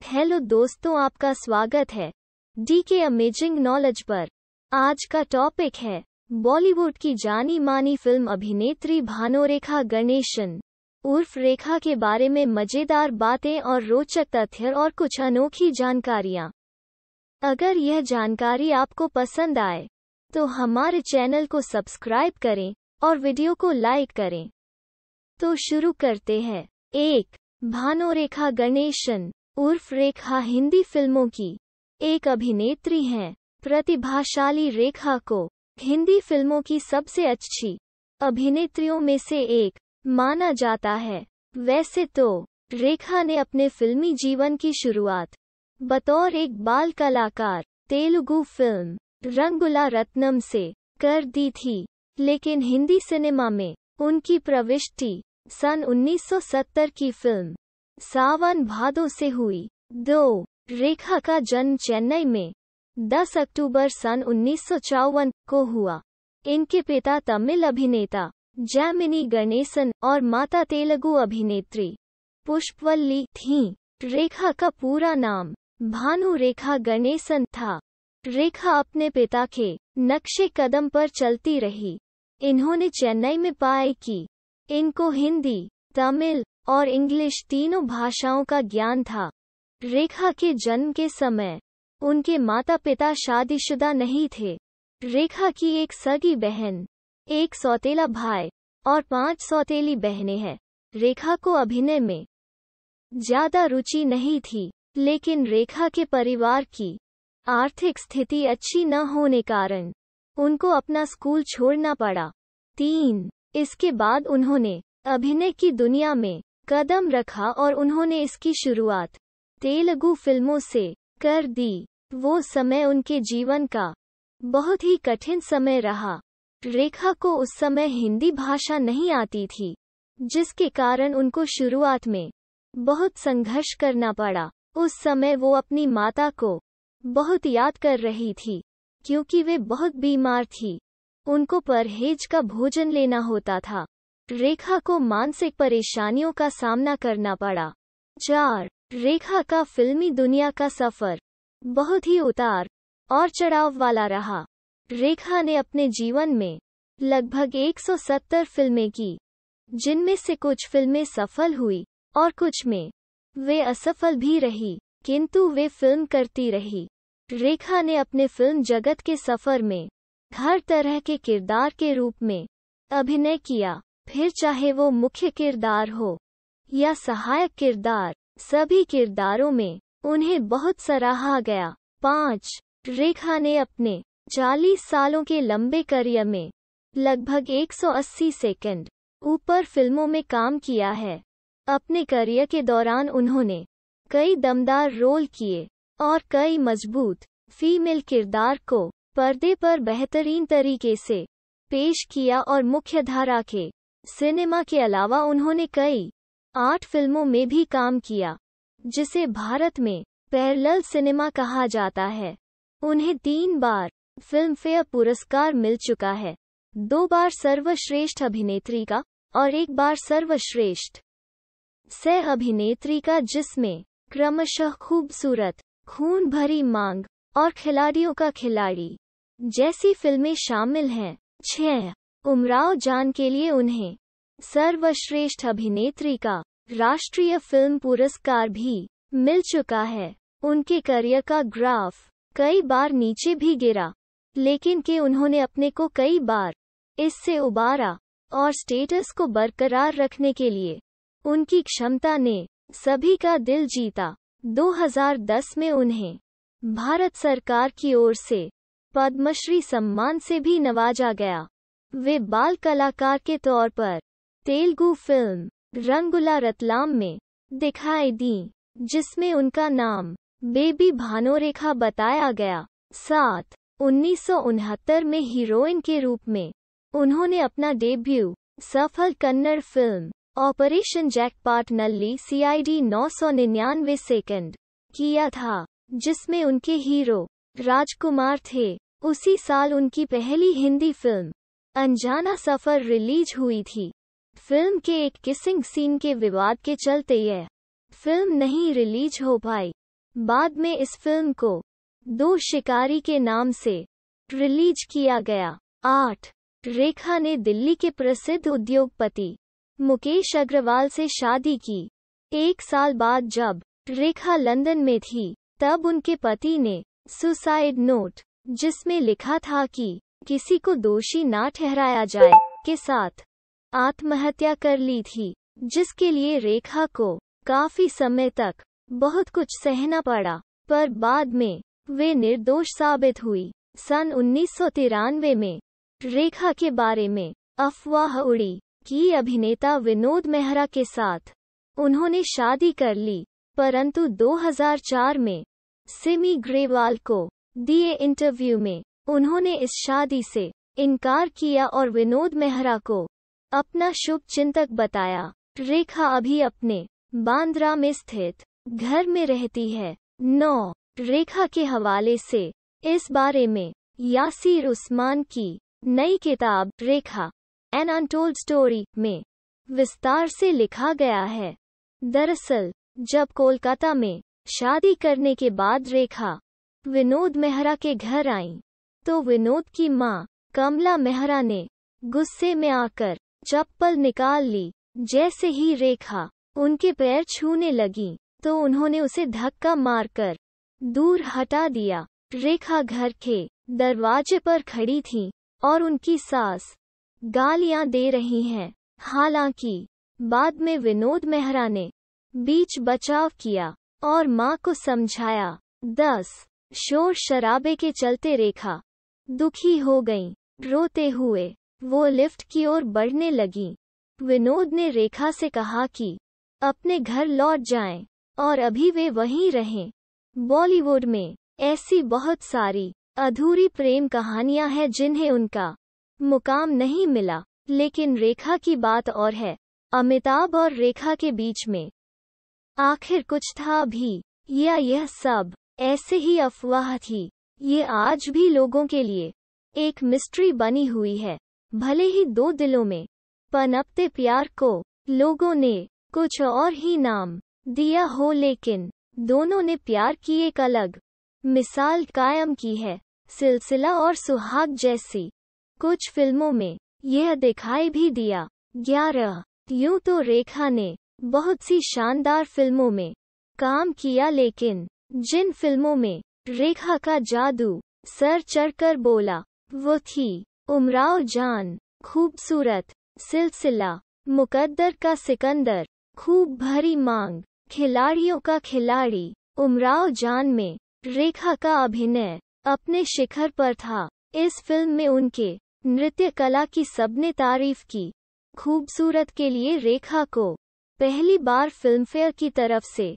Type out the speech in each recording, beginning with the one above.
Hello दोस्तों, आपका स्वागत है डीके अमेजिंग नॉलेज पर। आज का टॉपिक है बॉलीवुड की जानी मानी फिल्म अभिनेत्री भानुरेखा गणेशन उर्फ रेखा के बारे में मजेदार बातें और रोचक तथ्य और कुछ अनोखी जानकारियां। अगर यह जानकारी आपको पसंद आए तो हमारे चैनल को सब्सक्राइब करें और वीडियो को लाइक करें। तो शुरू करते हैं। 1. भानुरेखा गणेशन उर्फ रेखा हिंदी फिल्मों की एक अभिनेत्री हैं। प्रतिभाशाली रेखा को हिंदी फिल्मों की सबसे अच्छी अभिनेत्रियों में से एक माना जाता है। वैसे तो रेखा ने अपने फिल्मी जीवन की शुरुआत बतौर एक बाल कलाकार तेलुगु फिल्म रंगुला रत्नम से कर दी थी, लेकिन हिंदी सिनेमा में उनकी प्रविष्टि सन 1970 की फिल्म सावन भादो से हुई। 2. रेखा का जन्म चेन्नई में 10 अक्टूबर सन 1954 को हुआ। इनके पिता तमिल अभिनेता जैमिनी गणेशन और माता तेलुगु अभिनेत्री पुष्पवल्ली थीं। रेखा का पूरा नाम भानुरेखा गणेशन था। रेखा अपने पिता के नक्शे कदम पर चलती रही। इन्होंने चेन्नई में पाया कि इनको हिंदी, तमिल और इंग्लिश तीनों भाषाओं का ज्ञान था। रेखा के जन्म के समय उनके माता पिता शादीशुदा नहीं थे। रेखा की एक सगी बहन, एक सौतेला भाई और 5 सौतेली बहनें हैं। रेखा को अभिनय में ज्यादा रुचि नहीं थी, लेकिन रेखा के परिवार की आर्थिक स्थिति अच्छी न होने कारण उनको अपना स्कूल छोड़ना पड़ा। 3. इसके बाद उन्होंने अभिनय की दुनिया में कदम रखा और उन्होंने इसकी शुरुआत तेलुगु फिल्मों से कर दी। वो समय उनके जीवन का बहुत ही कठिन समय रहा। रेखा को उस समय हिंदी भाषा नहीं आती थी, जिसके कारण उनको शुरुआत में बहुत संघर्ष करना पड़ा। उस समय वो अपनी माता को बहुत याद कर रही थी, क्योंकि वे बहुत बीमार थी। उनको परहेज का भोजन लेना होता था। रेखा को मानसिक परेशानियों का सामना करना पड़ा। 4. रेखा का फिल्मी दुनिया का सफर बहुत ही उतार और चढ़ाव वाला रहा। रेखा ने अपने जीवन में लगभग 170 फिल्में की, जिनमें से कुछ फिल्में सफल हुई और कुछ में वे असफल भी रही, किंतु वे फिल्म करती रही। रेखा ने अपने फिल्म जगत के सफर में हर तरह के किरदार के रूप में अभिनय किया, फिर चाहे वो मुख्य किरदार हो या सहायक किरदार, सभी किरदारों में उन्हें बहुत सराहा गया। 5. रेखा ने अपने 40 सालों के लंबे करियर में लगभग 180 सेकंड ऊपर फिल्मों में काम किया है। अपने करियर के दौरान उन्होंने कई दमदार रोल किए और कई मजबूत फीमेल किरदार को पर्दे पर बेहतरीन तरीके से पेश किया और मुख्यधारा के सिनेमा के अलावा उन्होंने कई 8 फिल्मों में भी काम किया, जिसे भारत में पैरेलल सिनेमा कहा जाता है। उन्हें 3 बार फिल्मफेयर पुरस्कार मिल चुका है, 2 बार सर्वश्रेष्ठ अभिनेत्री का और 1 बार सर्वश्रेष्ठ सह अभिनेत्री का, जिसमें क्रमशः खूबसूरत, खून भरी मांग और खिलाड़ियों का खिलाड़ी जैसी फिल्में शामिल हैं। 6. उमराव जान के लिए उन्हें सर्वश्रेष्ठ अभिनेत्री का राष्ट्रीय फिल्म पुरस्कार भी मिल चुका है। उनके करियर का ग्राफ कई बार नीचे भी गिरा, लेकिन उन्होंने अपने को कई बार इससे उबारा और स्टेटस को बरकरार रखने के लिए उनकी क्षमता ने सभी का दिल जीता। 2010 में उन्हें भारत सरकार की ओर से पद्मश्री सम्मान से भी नवाजा गया। वे बाल कलाकार के तौर पर तेलुगु फिल्म रंगुला रत्नम में दिखाई दी, जिसमें उनका नाम बेबी भानुरेखा बताया गया। 7. 1969 में हीरोइन के रूप में उन्होंने अपना डेब्यू सफल Kannada film operation jackpot Nalli CID 999 सेकंड किया था, जिसमें उनके हीरो राजकुमार थे। उसी साल उनकी पहली हिंदी फिल्म अनजाना सफर रिलीज हुई थी। फिल्म के एक किसिंग सीन के विवाद के चलते यह फिल्म नहीं रिलीज हो पाई। बाद में इस फिल्म को दो शिकारी के नाम से रिलीज किया गया। 8. रेखा ने दिल्ली के प्रसिद्ध उद्योगपति मुकेश अग्रवाल से शादी की। 1 साल बाद जब रेखा लंदन में थी, तब उनके पति ने सुसाइड नोट, जिसमें लिखा था कि किसी को दोषी ना ठहराया जाए, के साथ आत्महत्या कर ली थी, जिसके लिए रेखा को काफी समय तक बहुत कुछ सहना पड़ा, पर बाद में वे निर्दोष साबित हुई। सन 1993 में रेखा के बारे में अफवाह उड़ी कि अभिनेता विनोद मेहरा के साथ उन्होंने शादी कर ली, परंतु 2004 में सिमी ग्रेवाल को दिए इंटरव्यू में उन्होंने इस शादी से इनकार किया और विनोद मेहरा को अपना शुभचिंतक बताया। रेखा अभी अपने बांद्रा में स्थित घर में रहती है। 9. रेखा के हवाले से इस बारे में यासीर उस्मान की नई किताब रेखा एन अनटोल्ड स्टोरी में विस्तार से लिखा गया है। दरअसल जब कोलकाता में शादी करने के बाद रेखा विनोद मेहरा के घर आईं, तो विनोद की मां कमला मेहरा ने गुस्से में आकर चप्पल निकाल ली। जैसे ही रेखा उनके पैर छूने लगी, तो उन्होंने उसे धक्का मारकर दूर हटा दिया। रेखा घर के दरवाजे पर खड़ी थीं और उनकी सास गालियां दे रही हैं। हालांकि बाद में विनोद मेहरा ने बीच बचाव किया और मां को समझाया। 10. शोर शराबे के चलते रेखा दुखी हो गईं। रोते हुए वो लिफ्ट की ओर बढ़ने लगीं। विनोद ने रेखा से कहा कि अपने घर लौट जाएं और अभी वे वहीं रहें। बॉलीवुड में ऐसी बहुत सारी अधूरी प्रेम कहानियां हैं जिन्हें उनका मुकाम नहीं मिला, लेकिन रेखा की बात और है। अमिताभ और रेखा के बीच में आखिर कुछ था भी, या यह सब ऐसे ही अफवाह थी? ये आज भी लोगों के लिए एक मिस्ट्री बनी हुई है। भले ही दो दिलों में पनपते प्यार को लोगों ने कुछ और ही नाम दिया हो, लेकिन दोनों ने प्यार की एक अलग मिसाल कायम की है। सिलसिला और सुहाग जैसी कुछ फिल्मों में यह दिखाई भी दिया। 11. यूं तो रेखा ने बहुत सी शानदार फिल्मों में काम किया, लेकिन जिन फिल्मों में रेखा का जादू सर चढ़कर बोला, वो थी उमराव जान, खूबसूरत, सिलसिला, मुकद्दर का सिकंदर, खूब भरी मांग, खिलाड़ियों का खिलाड़ी। उमराव जान में रेखा का अभिनय अपने शिखर पर था। इस फिल्म में उनके नृत्य कला की सबने तारीफ की। खूबसूरत के लिए रेखा को पहली बार फिल्मफेयर की तरफ से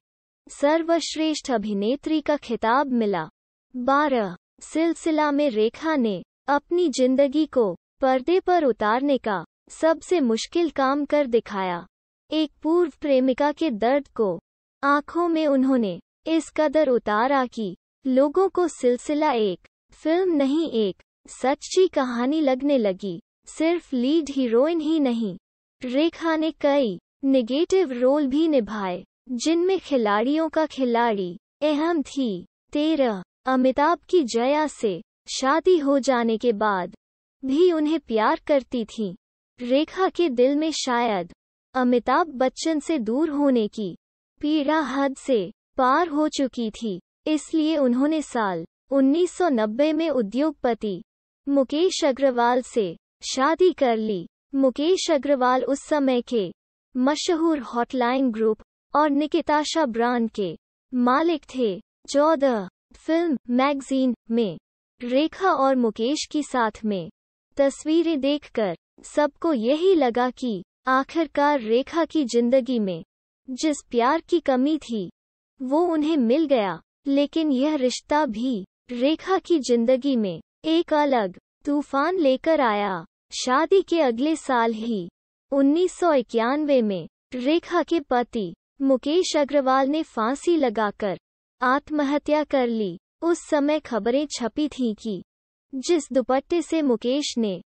सर्वश्रेष्ठ अभिनेत्री का खिताब मिला। 12. सिलसिला में रेखा ने अपनी जिंदगी को पर्दे पर उतारने का सबसे मुश्किल काम कर दिखाया। एक पूर्व प्रेमिका के दर्द को आंखों में उन्होंने इस कदर उतारा कि लोगों को सिलसिला एक फिल्म नहीं, एक सच्ची कहानी लगने लगी। सिर्फ लीड हीरोइन ही नहीं, रेखा ने कई नेगेटिव रोल भी निभाए, जिनमें खिलाड़ियों का खिलाड़ी अहम थी। 13. अमिताभ की जया से शादी हो जाने के बाद भी उन्हें प्यार करती थीं। रेखा के दिल में शायद अमिताभ बच्चन से दूर होने की पीड़ा हद से पार हो चुकी थी, इसलिए उन्होंने साल 1990 में उद्योगपति मुकेश अग्रवाल से शादी कर ली। मुकेश अग्रवाल उस समय के मशहूर हॉटलाइन ग्रुप और निकिताशा ब्रांड के मालिक थे। 14. फिल्म मैगजीन में रेखा और मुकेश की साथ में तस्वीरें देखकर सबको यही लगा कि आखिरकार रेखा की जिंदगी में जिस प्यार की कमी थी वो उन्हें मिल गया, लेकिन यह रिश्ता भी रेखा की जिंदगी में एक अलग तूफान लेकर आया। शादी के अगले साल ही 1991 में रेखा के पति मुकेश अग्रवाल ने फांसी लगाकर आत्महत्या कर ली। उस समय खबरें छपी थीं कि जिस दुपट्टे से मुकेश ने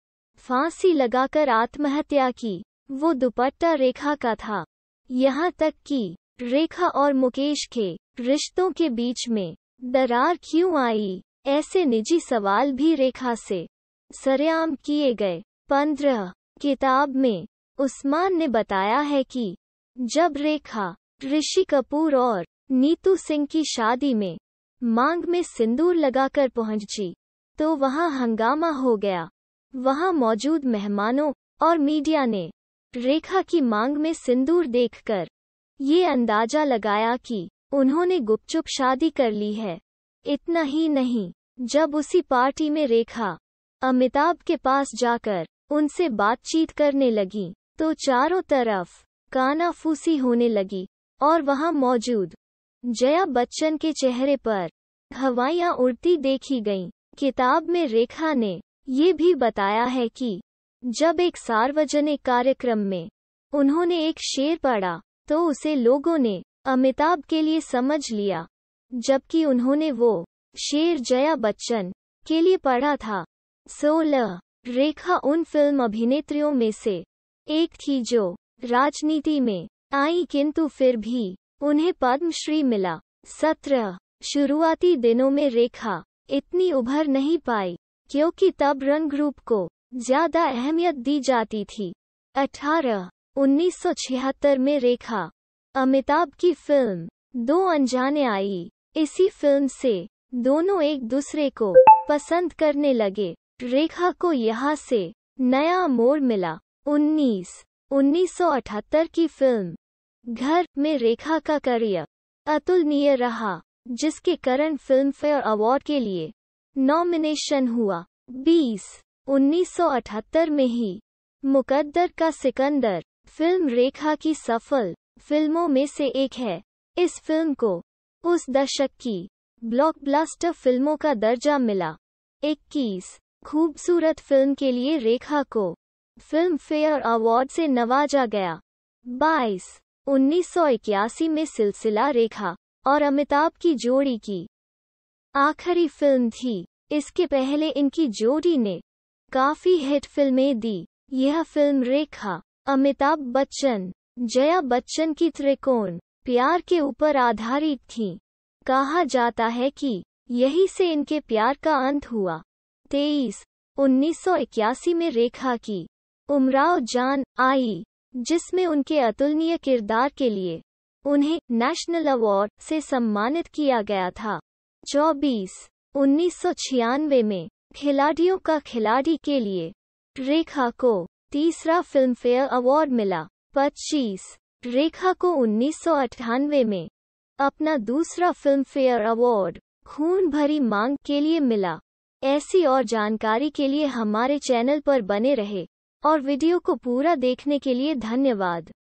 फांसी लगाकर आत्महत्या की, वो दुपट्टा रेखा का था। यहाँ तक कि रेखा और मुकेश के रिश्तों के बीच में दरार क्यों आई, ऐसे निजी सवाल भी रेखा से सरेआम किए गए। 15 किताब में उस्मान ने बताया है कि जब रेखा ऋषि कपूर और नीतू सिंह की शादी में मांग में सिंदूर लगाकर पहुंची तो वहां हंगामा हो गया। वहां मौजूद मेहमानों और मीडिया ने रेखा की मांग में सिंदूर देखकर ये अंदाजा लगाया कि उन्होंने गुपचुप शादी कर ली है। इतना ही नहीं, जब उसी पार्टी में रेखा अमिताभ के पास जाकर उनसे बातचीत करने लगी तो चारों तरफ कानाफूसी होने लगी और वहां मौजूद जया बच्चन के चेहरे पर हवाइयां उड़ती देखी गईं। किताब में रेखा ने ये भी बताया है कि जब एक सार्वजनिक कार्यक्रम में उन्होंने एक शेर पढ़ा तो उसे लोगों ने अमिताभ के लिए समझ लिया, जबकि उन्होंने वो शेर जया बच्चन के लिए पढ़ा था। 16 रेखा उन फिल्म अभिनेत्रियों में से एक थी जो राजनीति में आई किंतु फिर भी उन्हें पद्मश्री मिला। 17 शुरुआती दिनों में रेखा इतनी उभर नहीं पाई क्योंकि तब रंग रूप को ज्यादा अहमियत दी जाती थी। 18 1976 में रेखा अमिताभ की फिल्म दो अनजाने आई। इसी फिल्म से दोनों एक दूसरे को पसंद करने लगे। रेखा को यहाँ से नया मोड़ मिला। 1978 की फिल्म घर में रेखा का करियर अतुलनीय रहा, जिसके कारण फिल्म फेयर अवार्ड के लिए नॉमिनेशन हुआ। 1978 में ही मुकद्दर का सिकंदर फिल्म रेखा की सफल फिल्मों में से एक है। इस फिल्म को उस दशक की ब्लॉकबस्टर फिल्मों का दर्जा मिला। 21 खूबसूरत फिल्म के लिए रेखा को फिल्म फेयर अवार्ड से नवाजा गया। 22 1981 में सिलसिला रेखा और अमिताभ की जोड़ी की आखिरी फिल्म थी। इसके पहले इनकी जोड़ी ने काफी हिट फिल्में दी। यह फिल्म रेखा, अमिताभ बच्चन, जया बच्चन की त्रिकोण प्यार के ऊपर आधारित थी। कहा जाता है कि यही से इनके प्यार का अंत हुआ। 23 1981 में रेखा की उमराव जान आई, जिसमें उनके अतुलनीय किरदार के लिए उन्हें नेशनल अवार्ड से सम्मानित किया गया था। 24 1996 में खिलाड़ियों का खिलाड़ी के लिए रेखा को तीसरा फिल्म फेयर अवार्ड मिला। 25 रेखा को 1998 में अपना दूसरा फिल्म फेयर अवार्ड खून भरी मांग के लिए मिला। ऐसी और जानकारी के लिए हमारे चैनल पर बने रहे और वीडियो को पूरा देखने के लिए धन्यवाद।